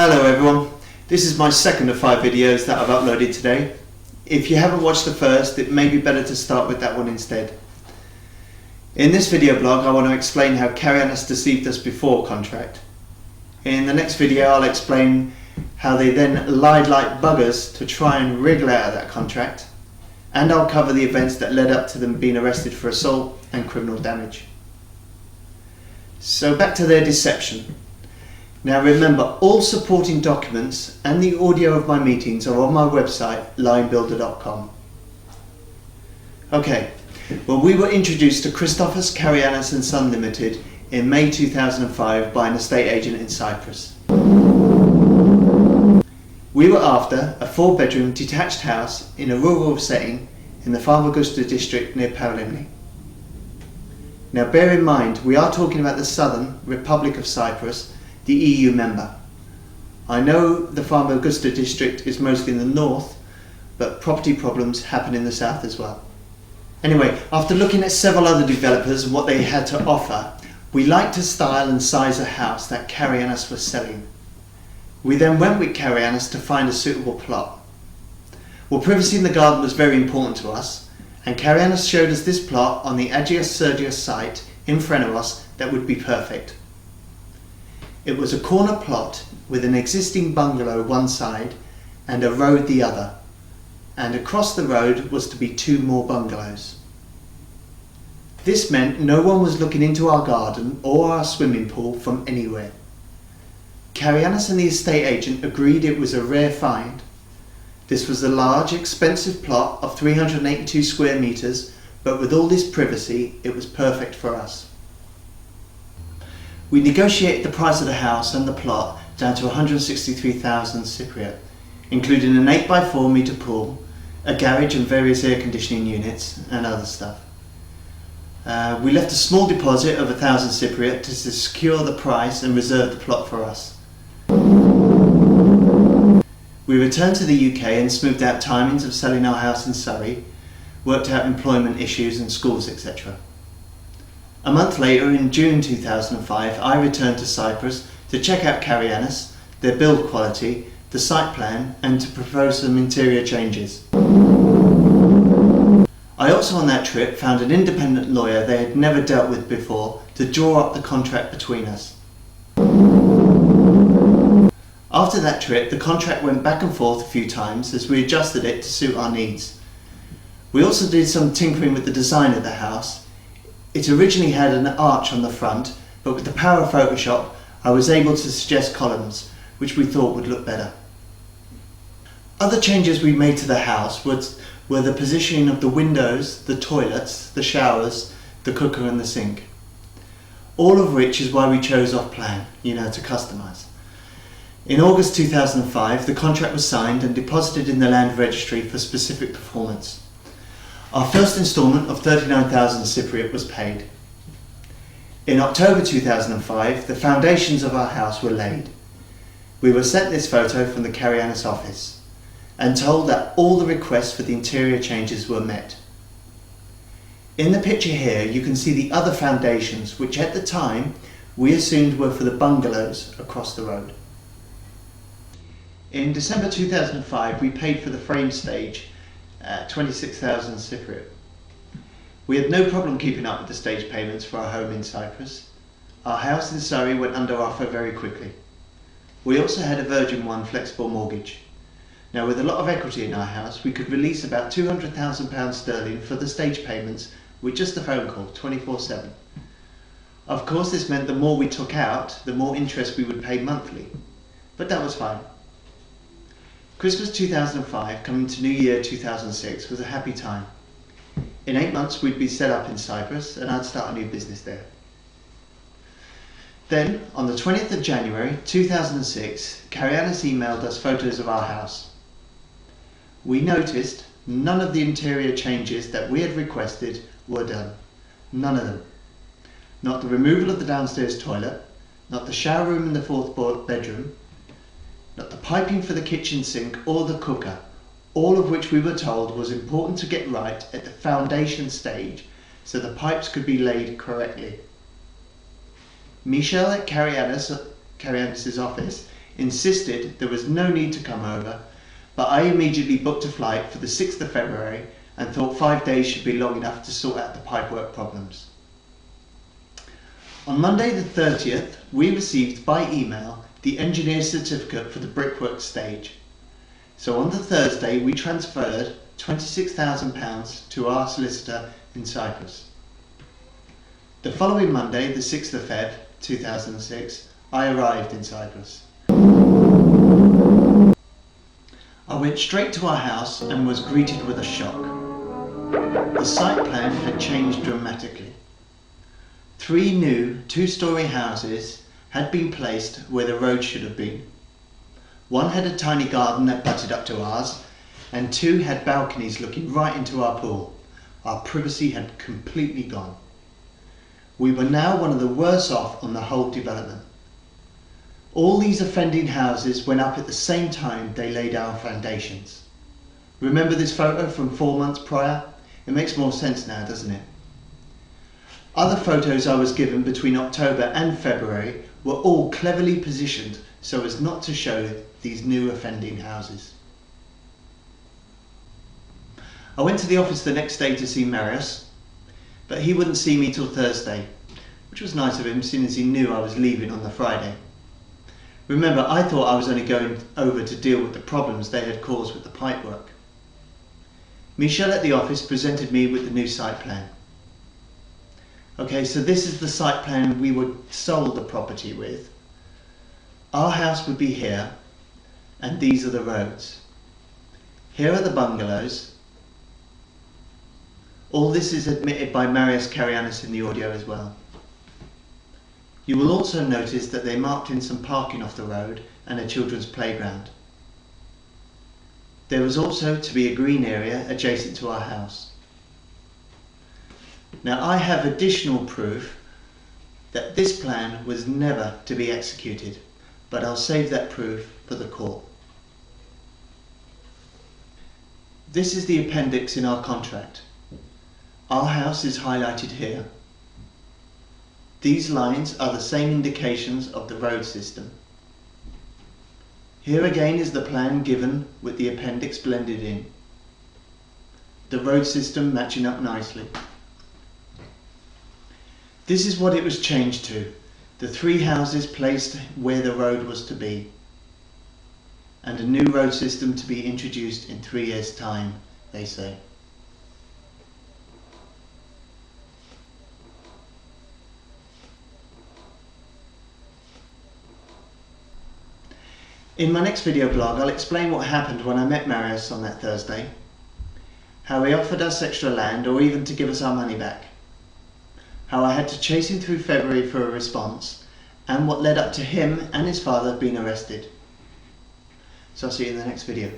Hello everyone, this is my second of 5 videos that I've uploaded today. If you haven't watched the first, it may be better to start with that one instead. In this video blog I want to explain how Karayiannas deceived us before contract. In the next video I'll explain how they then lied like buggers to try and wriggle out of that contract, and I'll cover the events that led up to them being arrested for assault and criminal damage. So back to their deception. Now remember, all supporting documents and the audio of my meetings are on my website, linebuilder.com. Okay, well, we were introduced to Christofos Karayiannas Son Ltd in May 2005 by an estate agent in Cyprus. We were after a 4-bedroom detached house in a rural setting in the Famagusta district near Alonia. Now bear in mind, we are talking about the Southern Republic of Cyprus, the EU member. I know the Famagusta district is mostly in the north, but property problems happen in the south as well. Anyway, after looking at several other developers and what they had to offer, we liked to style and size a house that Karayiannas was selling. We then went with Karayiannas to find a suitable plot. Well, privacy in the garden was very important to us, and Karayiannas showed us this plot on the Agios Sergios site in Frenaros that would be perfect. It was a corner plot with an existing bungalow one side and a road the other, and across the road was to be 2 more bungalows. This meant no one was looking into our garden or our swimming pool from anywhere. Karayiannas and the estate agent agreed it was a rare find. This was a large, expensive plot of 382 square meters, but with all this privacy, it was perfect for us. We negotiated the price of the house and the plot down to 163,000 Cypriot, including an 8x4 metre pool, a garage and various air conditioning units and other stuff. We left a small deposit of 1,000 Cypriot to secure the price and reserve the plot for us. We returned to the UK and smoothed out timings of selling our house in Surrey, worked out employment issues and schools, etc. A month later, in June 2005, I returned to Cyprus to check out Karayiannas, their build quality, the site plan, and to propose some interior changes. I also on that trip found an independent lawyer they had never dealt with before to draw up the contract between us. After that trip, the contract went back and forth a few times as we adjusted it to suit our needs. We also did some tinkering with the design of the house. It originally had an arch on the front, but with the power of Photoshop, I was able to suggest columns, which we thought would look better. Other changes we made to the house were the positioning of the windows, the toilets, the showers, the cooker and the sink. All of which is why we chose off plan, to customise. In August 2005, the contract was signed and deposited in the land registry for specific performance. Our first instalment of 39,000 Cypriot was paid. In October 2005, the foundations of our house were laid. We were sent this photo from the Karayiannas office and told that all the requests for the interior changes were met. In the picture here you can see the other foundations, which at the time we assumed were for the bungalows across the road. In December 2005 we paid for the frame stage at 26,000 Cypriot. We had no problem keeping up with the stage payments for our home in Cyprus. Our house in Surrey went under offer very quickly. We also had a Virgin One flexible mortgage. Now with a lot of equity in our house, we could release about £200,000 sterling for the stage payments with just a phone call, 24/7. Of course this meant the more we took out, the more interest we would pay monthly, but that was fine. Christmas 2005 coming to New Year 2006 was a happy time. In 8 months we'd be set up in Cyprus and I'd start a new business there. Then, on the 20th of January 2006, Karayiannas emailed us photos of our house. We noticed none of the interior changes that we had requested were done. None of them. Not the removal of the downstairs toilet, not the shower room in the 4th bedroom, not the piping for the kitchen sink or the cooker, all of which we were told was important to get right at the foundation stage so the pipes could be laid correctly. Michelle at Karayiannas' office insisted there was no need to come over, but I immediately booked a flight for the 6th of February and thought 5 days should be long enough to sort out the pipework problems. On Monday the 30th, we received by email the engineer's certificate for the brickwork stage. So on the Thursday we transferred £26,000 to our solicitor in Cyprus. The following Monday, the 6th of Feb 2006, I arrived in Cyprus. I went straight to our house and was greeted with a shock. The site plan had changed dramatically. 3 new 2-storey houses had been placed where the road should have been. One had a tiny garden that butted up to ours, and 2 had balconies looking right into our pool. Our privacy had completely gone. We were now one of the worst off on the whole development. All these offending houses went up at the same time they laid our foundations. Remember this photo from 4 months prior? It makes more sense now, doesn't it? Other photos I was given between October and February were all cleverly positioned so as not to show these new offending houses. I went to the office the next day to see Meadows, but he wouldn't see me till Thursday, which was nice of him seeing as he knew I was leaving on the Friday. Remember, I thought I was only going over to deal with the problems they had caused with the pipework. Michel at the office presented me with the new site plan. Okay, so this is the site plan we would sold the property with. Our house would be here, and these are the roads. Here are the bungalows. All this is admitted by Christofos Karayiannas in the audio as well. You will also notice that they marked in some parking off the road and a children's playground. There was also to be a green area adjacent to our house. Now I have additional proof that this plan was never to be executed, but I'll save that proof for the court. This is the appendix in our contract. Our house is highlighted here. These lines are the same indications of the road system. Here again is the plan given with the appendix blended in. The road system matching up nicely. This is what it was changed to. The 3 houses placed where the road was to be. And a new road system to be introduced in 3 years' time, they say. In my next video blog, I'll explain what happened when I met Meadows on that Thursday, how he offered us extra land or even to give us our money back, how I had to chase him through February for a response, and what led up to him and his father being arrested. So I'll see you in the next video.